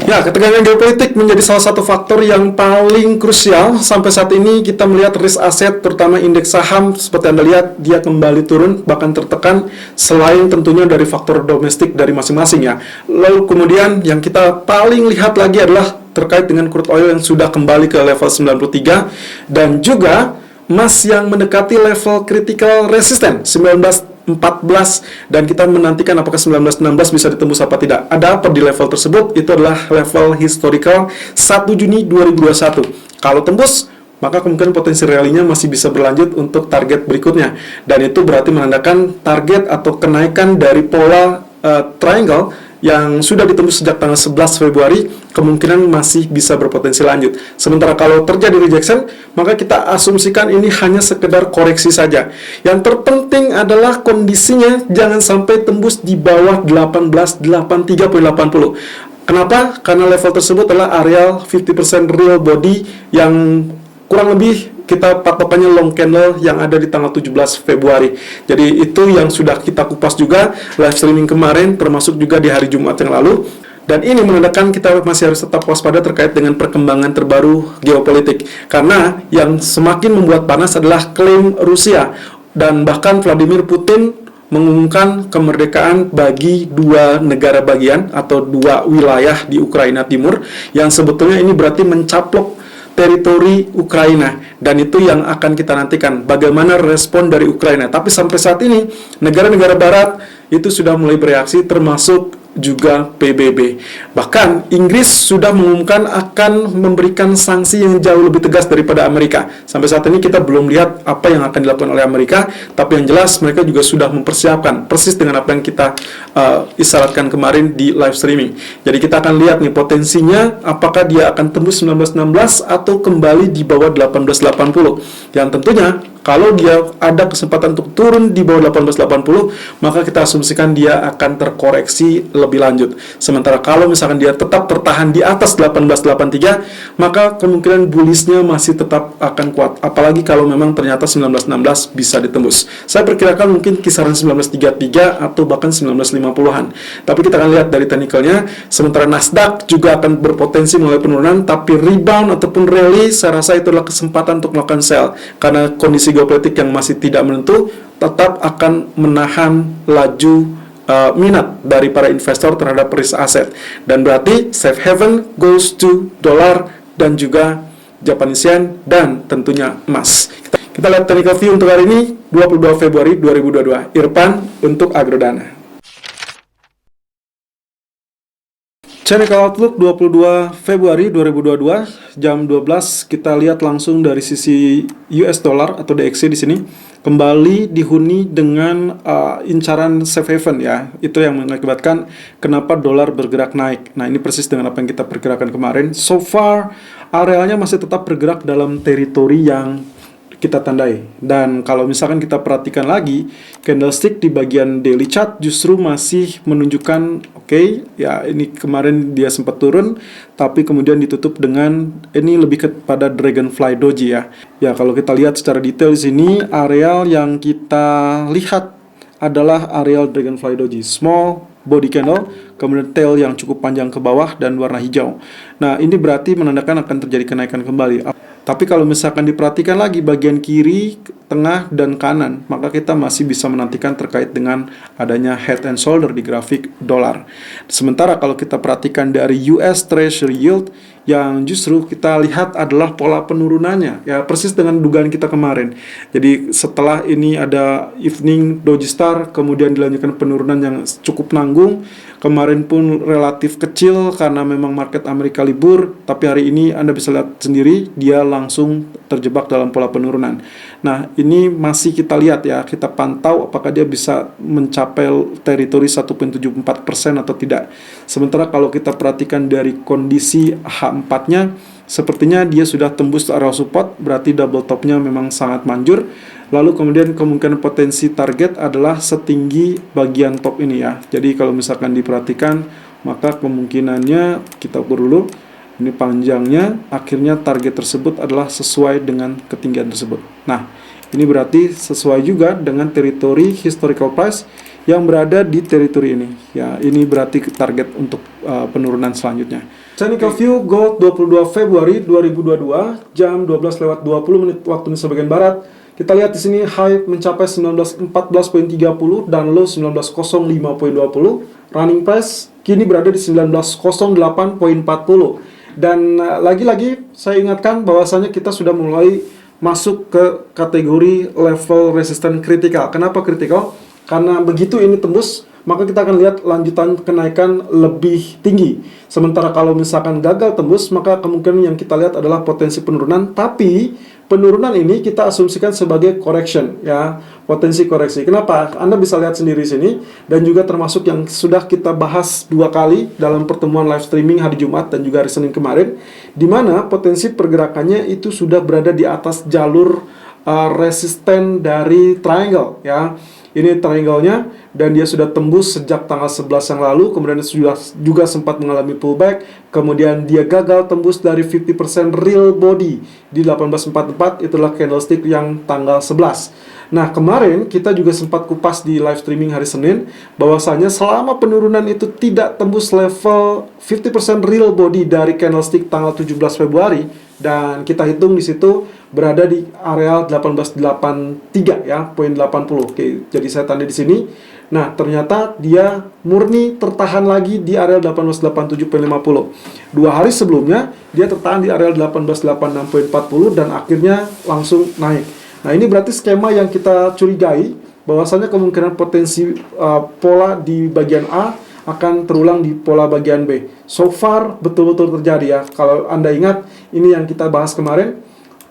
Ya, ketegangan geopolitik menjadi salah satu faktor yang paling krusial. Sampai saat ini kita melihat risk aset, terutama indeks saham, seperti Anda lihat, dia kembali turun, bahkan tertekan, selain tentunya dari faktor domestik dari masing-masing ya. Lalu kemudian yang kita paling lihat lagi adalah terkait dengan crude oil yang sudah kembali ke level 93, dan juga emas yang mendekati level critical resistance 1914, dan kita menantikan apakah 1916 bisa ditembus apa tidak. Ada apa di level tersebut? Itu adalah level historical 1 Juni 2021. Kalau tembus, maka kemungkinan potensi rally-nya masih bisa berlanjut untuk target berikutnya, dan itu berarti menandakan target atau kenaikan dari pola triangle yang sudah ditembus sejak tanggal 11 Februari kemungkinan masih bisa berpotensi lanjut. Sementara kalau terjadi rejection, maka kita asumsikan ini hanya sekedar koreksi saja. Yang terpenting adalah kondisinya jangan sampai tembus di bawah 1883.80. Kenapa? Karena level tersebut adalah area 50% real body yang kurang lebih kita patokannya long candle yang ada di tanggal 17 Februari. Jadi itu yang sudah kita kupas juga live streaming kemarin, termasuk juga di hari Jumat yang lalu. Dan ini menandakan kita masih harus tetap waspada terkait dengan perkembangan terbaru geopolitik. Karena yang semakin membuat panas adalah klaim Rusia. Dan bahkan Vladimir Putin mengumumkan kemerdekaan bagi dua negara bagian atau dua wilayah di Ukraina Timur, yang sebetulnya ini berarti mencaplok teritori Ukraina, dan itu yang akan kita nantikan bagaimana respon dari Ukraina. Tapi sampai saat ini negara-negara barat itu sudah mulai bereaksi, termasuk juga PBB. Bahkan Inggris sudah mengumumkan akan memberikan sanksi yang jauh lebih tegas daripada Amerika. Sampai saat ini kita belum lihat apa yang akan dilakukan oleh Amerika, tapi yang jelas mereka juga sudah mempersiapkan persis dengan apa yang kita isyaratkan kemarin di live streaming. Jadi kita akan lihat nih potensinya, apakah dia akan tembus 1916 atau kembali di bawah 1880. Yang tentunya kalau dia ada kesempatan untuk turun di bawah 1880, maka kita asumsikan dia akan terkoreksi lebih lanjut. Sementara kalau misalkan dia tetap tertahan di atas 1883, maka kemungkinan bullishnya masih tetap akan kuat. Apalagi kalau memang ternyata 1916 bisa ditembus. Saya perkirakan mungkin kisaran 1933 atau bahkan 1950-an. Tapi kita akan lihat dari technicalnya. Sementara Nasdaq juga akan berpotensi mulai penurunan, tapi rebound ataupun rally, saya rasa itu adalah kesempatan untuk melakukan sell. Karena kondisi geopolitik yang masih tidak menentu tetap akan menahan laju minat dari para investor terhadap risk aset, dan berarti safe haven goes to dolar dan juga Japanese yen dan tentunya emas. Kita lihat technical view untuk hari ini 22 Februari 2022. Irfan untuk Agrodana. Technical Outlook 22 Februari 2022 jam 12, kita lihat langsung dari sisi US dollar atau DXY di sini kembali dihuni dengan incaran safe haven ya. Itu yang mengakibatkan kenapa dolar bergerak naik. Nah, ini persis dengan apa yang kita perkirakan kemarin. So far arealnya masih tetap bergerak dalam teritori yang kita tandai. Dan kalau misalkan kita perhatikan lagi, candlestick di bagian daily chart justru masih menunjukkan ya ini kemarin dia sempat turun, tapi kemudian ditutup dengan ini lebih kepada dragonfly doji ya. Ya, kalau kita lihat secara detail di sini, areal yang kita lihat adalah areal dragonfly doji, small body candle, kemudian tail yang cukup panjang ke bawah dan warna hijau. Nah, ini berarti menandakan akan terjadi kenaikan kembali. Tapi kalau misalkan diperhatikan lagi bagian kiri, tengah, dan kanan, maka kita masih bisa menantikan terkait dengan adanya head and shoulder di grafik dolar. Sementara kalau kita perhatikan dari US Treasury Yield, yang justru kita lihat adalah pola penurunannya, ya persis dengan dugaan kita kemarin. Jadi setelah ini ada evening doji star, kemudian dilanjutkan penurunan yang cukup nanggung. Kemarin pun relatif kecil karena memang market Amerika libur, tapi hari ini Anda bisa lihat sendiri dia langsung terjebak dalam pola penurunan. Nah, ini masih kita lihat ya, kita pantau apakah dia bisa mencapai teritori 1.74% atau tidak. Sementara kalau kita perhatikan dari kondisi H4-nya, sepertinya dia sudah tembus area support, berarti double top-nya memang sangat manjur. Lalu kemudian kemungkinan potensi target adalah setinggi bagian top ini ya. Jadi kalau misalkan diperhatikan, maka kemungkinannya kita ukur dulu. Ini panjangnya, akhirnya target tersebut adalah sesuai dengan ketinggian tersebut. Nah, ini berarti sesuai juga dengan teritori historical price yang berada di teritori ini. Ya, ini berarti target untuk penurunan selanjutnya. Technical view gold 22 Februari 2022 jam 12:20 waktu Indonesia bagian barat. Kita lihat di sini high mencapai 1914.30 dan low 1905.20. Running price kini berada di 1908.40. Dan lagi-lagi saya ingatkan bahwasanya kita sudah mulai masuk ke kategori level resisten kritikal. Kenapa kritikal? Karena begitu ini tembus, maka kita akan lihat lanjutan kenaikan lebih tinggi. Sementara kalau misalkan gagal tembus, maka kemungkinan yang kita lihat adalah potensi penurunan. Tapi penurunan ini kita asumsikan sebagai correction, ya, potensi koreksi. Kenapa? Anda bisa lihat sendiri sini, dan juga termasuk yang sudah kita bahas 2 kali dalam pertemuan live streaming hari Jumat dan juga hari Senin kemarin, di mana potensi pergerakannya itu sudah berada di atas jalur resisten dari triangle, ya. Ini triangle-nya, dan dia sudah tembus sejak tanggal 11 yang lalu, kemudian sudah juga sempat mengalami pullback, kemudian dia gagal tembus dari 50% real body di 1844, itulah candlestick yang tanggal 11. Nah, kemarin kita juga sempat kupas di live streaming hari Senin, bahwasanya selama penurunan itu tidak tembus level 50% real body dari candlestick tanggal 17 Februari, dan kita hitung di situ berada di area 1883 ya, poin 80. Oke, jadi saya tanda di sini. Nah, ternyata dia murni tertahan lagi di area 1887.50. 2 hari sebelumnya dia tertahan di area 1886.40 dan akhirnya langsung naik. Nah, ini berarti skema yang kita curigai bahwasanya kemungkinan potensi pola di bagian A akan terulang di pola bagian B. So far betul-betul terjadi ya. Kalau Anda ingat, ini yang kita bahas kemarin,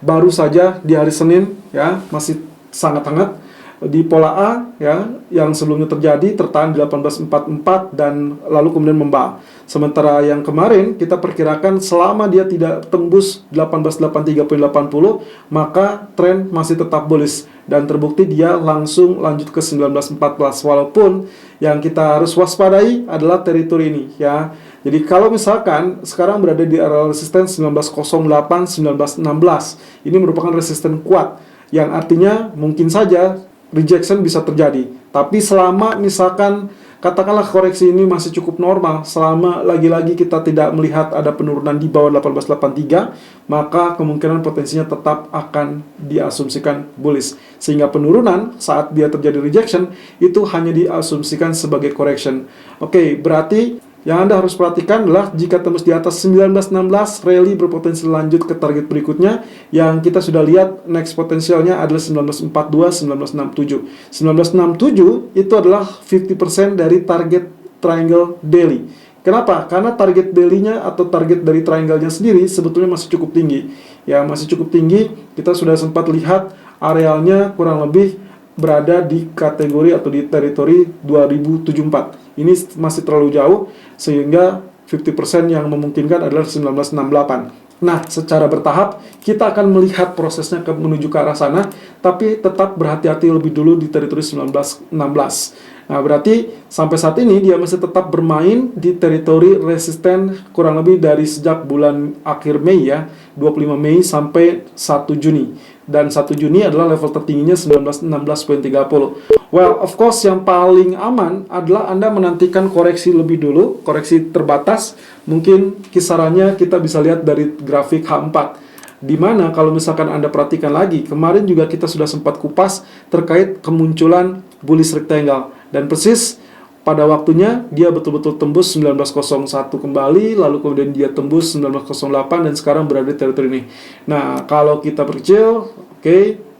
baru saja di hari Senin ya, masih sangat hangat di pola A ya, yang sebelumnya terjadi tertahan di 1844 dan lalu kemudian membah. Sementara yang kemarin kita perkirakan selama dia tidak tembus 1883.80, maka tren masih tetap bullish, dan terbukti dia langsung lanjut ke 1914, walaupun yang kita harus waspadai adalah teritori ini ya. Jadi kalau misalkan sekarang berada di area resisten 1908, 1916, ini merupakan resisten kuat, yang artinya mungkin saja rejection bisa terjadi. Tapi selama misalkan katakanlah koreksi ini masih cukup normal, selama lagi-lagi kita tidak melihat ada penurunan di bawah 1883, maka kemungkinan potensinya tetap akan diasumsikan bullish. Sehingga penurunan saat dia terjadi rejection itu hanya diasumsikan sebagai correction. Oke, berarti yang Anda harus perhatikan adalah jika tembus di atas 1916, rally berpotensi lanjut ke target berikutnya, yang kita sudah lihat next potensialnya adalah 1942, 1967. 1967 itu adalah 50% dari target triangle daily. Kenapa? Karena target daily-nya atau target dari triangle-nya sendiri sebetulnya masih cukup tinggi. Ya, masih cukup tinggi. Kita sudah sempat lihat arealnya kurang lebih berada di kategori atau di teritori 2074. Ini masih terlalu jauh, sehingga 50% yang memungkinkan adalah 1968. Nah, secara bertahap kita akan melihat prosesnya menuju ke arah sana, tapi tetap berhati-hati lebih dulu di teritori 1916. Nah, berarti sampai saat ini dia masih tetap bermain di teritori resisten kurang lebih dari sejak bulan akhir Mei ya, 25 Mei sampai 1 Juni. Dan 1 Juni adalah level tertingginya 1916.30. Well, of course yang paling aman adalah Anda menantikan koreksi lebih dulu, koreksi terbatas. Mungkin kisarannya kita bisa lihat dari grafik H4. Di mana kalau misalkan Anda perhatikan lagi, kemarin juga kita sudah sempat kupas terkait kemunculan bullish rectangle. Dan persis pada waktunya dia betul-betul tembus 1901 kembali, lalu kemudian dia tembus 1908 dan sekarang berada di teritori ini. Nah, kalau kita perkecil,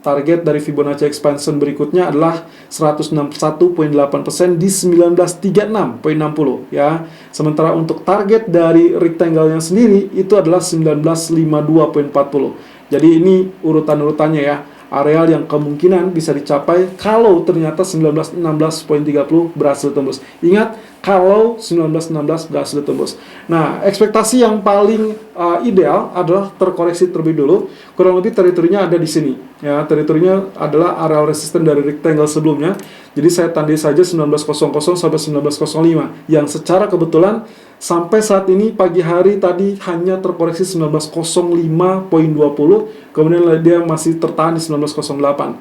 target dari Fibonacci expansion berikutnya adalah 161.8% di 1936.60 ya. Sementara untuk target dari rectangle-nya sendiri itu adalah 1952.40. Jadi ini urutan-urutannya ya. Areal yang kemungkinan bisa dicapai kalau ternyata 1916.30 berhasil tembus. Ingat, kalau 1916 berhasil tembus. Nah, ekspektasi yang paling ideal adalah terkoreksi terlebih dulu. Kurang lebih teritorinya ada di sini. Ya, teritorinya adalah areal resisten dari rectangle sebelumnya. Jadi saya tandai saja 1900 sampai 1905. Yang secara kebetulan sampai saat ini pagi hari tadi hanya terkoreksi 1905.20, kemudian dia masih tertahan di 1908.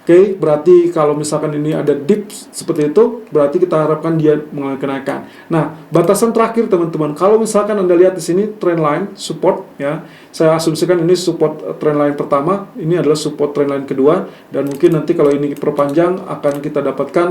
Oke, berarti kalau misalkan ini ada dip seperti itu, berarti kita harapkan dia mengalami kenaikan. Nah, batasan terakhir teman-teman, kalau misalkan Anda lihat di sini trend line support ya, saya asumsikan ini support trend line pertama, ini adalah support trend line kedua, dan mungkin nanti kalau ini perpanjang akan kita dapatkan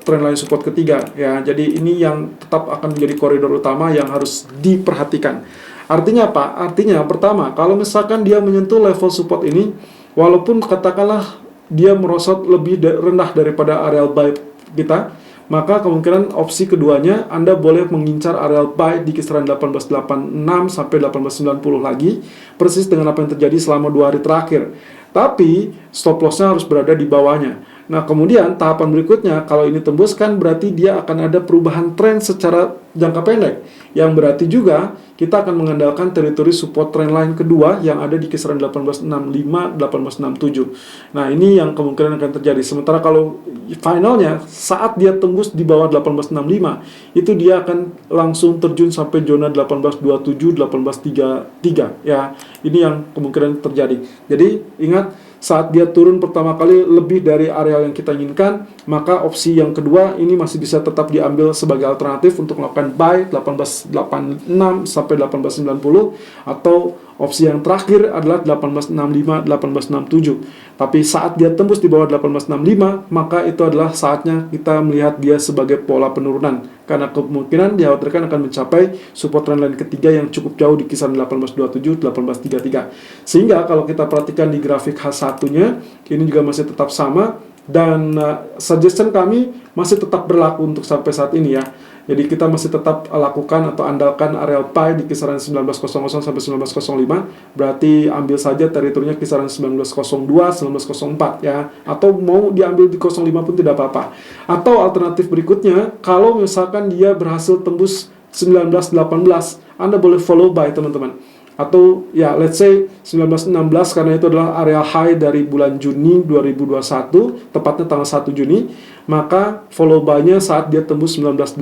trend line support ketiga ya. Jadi ini yang tetap akan menjadi koridor utama yang harus diperhatikan. Artinya apa? Artinya pertama, kalau misalkan dia menyentuh level support ini, walaupun katakanlah dia merosot lebih rendah daripada areal buy kita, maka kemungkinan opsi keduanya Anda boleh mengincar areal buy di kisaran 1886 sampai 1890 lagi, persis dengan apa yang terjadi selama 2 hari terakhir. Tapi stop lossnya harus berada di bawahnya. Nah, kemudian tahapan berikutnya, kalau ini tembus kan berarti dia akan ada perubahan tren secara jangka pendek. Yang berarti juga kita akan mengandalkan teritori support trend line kedua yang ada di kisaran 1865, 1867. Nah, ini yang kemungkinan akan terjadi. Sementara kalau finalnya saat dia tembus di bawah 1865, itu dia akan langsung terjun sampai zona 1827, 1833 ya. Ini yang kemungkinan terjadi. Jadi, ingat, saat dia turun pertama kali lebih dari areal yang kita inginkan, maka opsi yang kedua ini masih bisa tetap diambil sebagai alternatif untuk melakukan buy 1886 sampai 1890, atau opsi yang terakhir adalah 1865, 1867. Tapi saat dia tembus di bawah 1865, maka itu adalah saatnya kita melihat dia sebagai pola penurunan, karena kemungkinan dikhawatirkan akan mencapai support trendline ketiga yang cukup jauh di kisaran 1827, 1833. Sehingga kalau kita perhatikan di grafik H1-nya, ini juga masih tetap sama, dan suggestion kami masih tetap berlaku untuk sampai saat ini ya. Jadi kita masih tetap lakukan atau andalkan areal buy di kisaran 1900 sampai 1905. Berarti ambil saja teritorinya kisaran 1902, 1904 ya. Atau mau diambil di 05 pun tidak apa-apa. Atau alternatif berikutnya, kalau misalkan dia berhasil tembus 1918, Anda boleh follow buy teman-teman. Atau ya let's say 1916, karena itu adalah area high dari bulan Juni 2021, tepatnya tanggal 1 Juni, maka follow buy-nya saat dia tembus 1918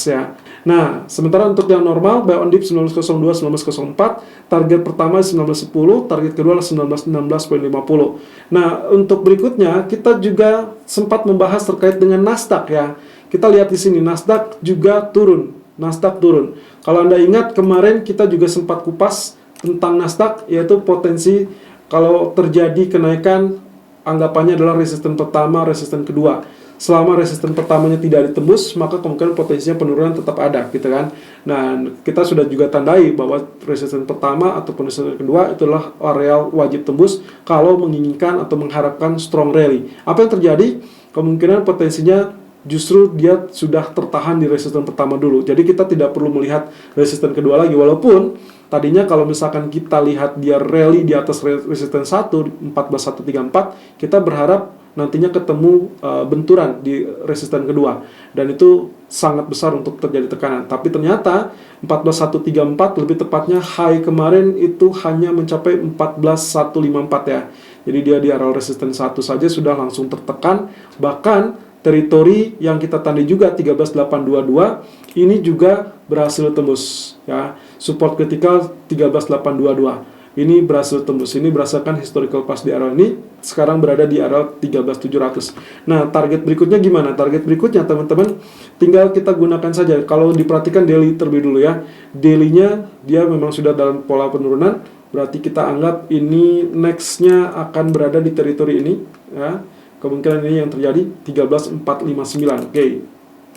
ya. Nah, sementara untuk yang normal, buy on dip 1902, 1904, target pertama 1910, target kedua adalah 1916.50. Nah, untuk berikutnya kita juga sempat membahas terkait dengan Nasdaq ya. Kita lihat di sini Nasdaq juga turun. Nasdaq turun. Kalau Anda ingat kemarin kita juga sempat kupas tentang Nasdaq, yaitu potensi kalau terjadi kenaikan, anggapannya adalah resisten pertama, resisten kedua. Selama resisten pertamanya tidak ditembus, maka kemungkinan potensinya penurunan tetap ada, gitu kan. Nah, kita sudah juga tandai bahwa resisten pertama ataupun resisten kedua itulah areal wajib tembus kalau menginginkan atau mengharapkan strong rally. Apa yang terjadi? Kemungkinan potensinya justru dia sudah tertahan di resisten pertama dulu. Jadi kita tidak perlu melihat resisten kedua lagi. Walaupun tadinya kalau misalkan kita lihat dia rally di atas resisten 1, 14134, kita berharap nantinya ketemu benturan di resisten kedua. Dan itu sangat besar untuk terjadi tekanan. Tapi ternyata 14134, lebih tepatnya high kemarin itu hanya mencapai 14154 ya. Jadi dia di area resisten 1 saja sudah langsung tertekan. Bahkan teritori yang kita tandai juga 13822 ini juga berhasil tembus ya. Support kritikal 13822 ini berhasil tembus. Ini berdasarkan historical pass di area ini sekarang berada di area 13700. Nah, target berikutnya gimana? Target berikutnya teman-teman tinggal kita gunakan saja. Kalau diperhatikan daily terlebih dulu ya. Daily-nya dia memang sudah dalam pola penurunan. Berarti kita anggap ini next-nya akan berada di teritori ini ya. Kemungkinan ini yang terjadi 13459. Oke,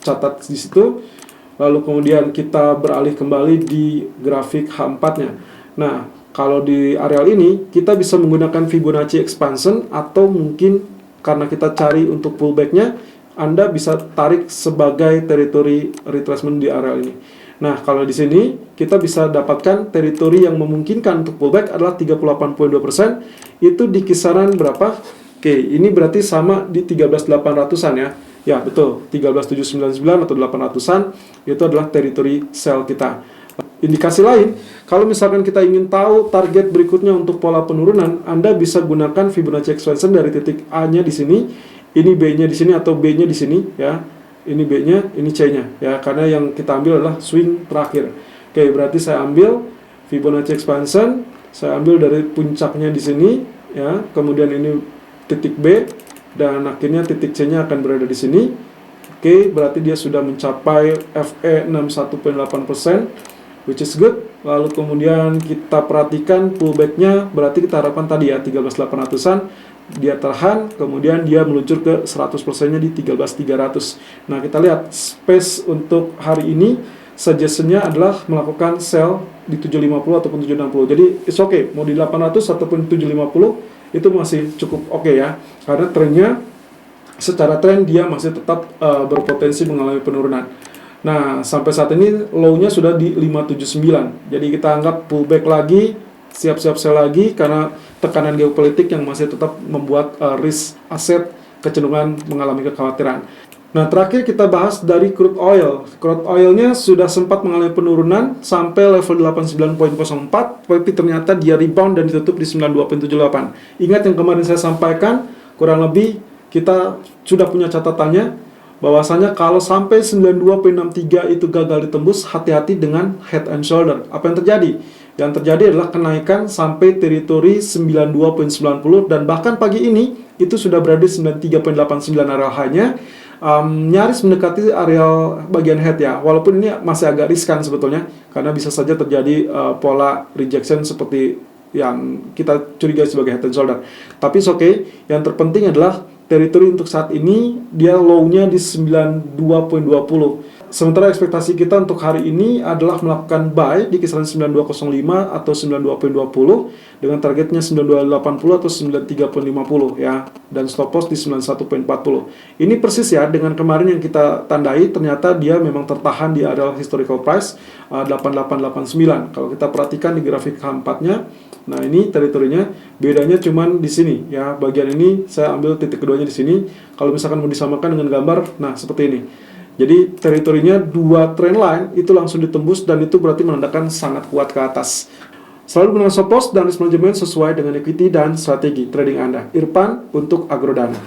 catat di situ. Lalu kemudian kita beralih kembali di grafik H4-nya. Nah, kalau di areal ini kita bisa menggunakan Fibonacci expansion, atau mungkin karena kita cari untuk pullback-nya, Anda bisa tarik sebagai teritori retracement di areal ini. Nah, kalau di sini kita bisa dapatkan teritori yang memungkinkan untuk pullback adalah 38.2%. Itu di kisaran berapa? Oke, ini berarti sama di 13.800-an ya. Ya, betul. 13.799 atau 800-an itu adalah teritori sell kita. Indikasi lain, kalau misalkan kita ingin tahu target berikutnya untuk pola penurunan, Anda bisa gunakan Fibonacci expansion dari titik A-nya di sini, ini B-nya di sini atau B-nya di sini ya. Ini B-nya, ini C-nya ya, karena yang kita ambil adalah swing terakhir. Oke, berarti saya ambil Fibonacci expansion, saya ambil dari puncaknya di sini ya, kemudian ini titik B, dan akhirnya titik C-nya akan berada di sini. Oke, berarti dia sudah mencapai FE 61.8%, which is good. Lalu kemudian kita perhatikan pullback-nya, berarti kita harapkan tadi ya 13.800-an, dia terhan, kemudian dia meluncur ke 100%-nya di 13.300. Nah, kita lihat space untuk hari ini, suggestion-nya adalah melakukan sell di 750 ataupun 760. Jadi, it's okay, mau di 800 ataupun 750, itu masih cukup oke ya, karena trennya secara tren dia masih tetap berpotensi mengalami penurunan. Nah, sampai saat ini low-nya sudah di 579. Jadi kita anggap pullback lagi, siap-siap sell lagi karena tekanan geopolitik yang masih tetap membuat risk aset kecenderungan mengalami kekhawatiran. Nah, terakhir kita bahas dari crude oil. Crude oil-nya sudah sempat mengalami penurunan sampai level 89.04, tapi ternyata dia rebound dan ditutup di 92.78. Ingat yang kemarin saya sampaikan, kurang lebih kita sudah punya catatannya, bahwasanya kalau sampai 92.63 itu gagal ditembus, hati-hati dengan head and shoulder. Apa yang terjadi? Yang terjadi adalah kenaikan sampai teritori 92.90, dan bahkan pagi ini itu sudah berada di 93.89 area high-nya, nyaris mendekati area bagian head ya. Walaupun ini masih agak riskan sebetulnya, karena bisa saja terjadi pola rejection seperti yang kita curigai sebagai head and shoulder. Tapi it's okay, yang terpenting adalah teritori untuk saat ini dia low-nya di 92.20. Sementara ekspektasi kita untuk hari ini adalah melakukan buy di kisaran 9205 atau 92.20 dengan targetnya 9280 atau 93.50 ya, dan stop loss di 91.40. Ini persis ya dengan kemarin yang kita tandai, ternyata dia memang tertahan di area historical price 8889. Kalau kita perhatikan di grafik H4-nya, nah ini teritorinya, bedanya cuman di sini ya. Bagian ini saya ambil titik keduanya di sini. Kalau misalkan mau disamakan dengan gambar, nah seperti ini. Jadi teritorinya dua trend line itu langsung ditembus, dan itu berarti menandakan sangat kuat ke atas. Selalu gunakan stop loss dan risk management sesuai dengan equity dan strategi trading Anda. Irfan untuk Agrodana.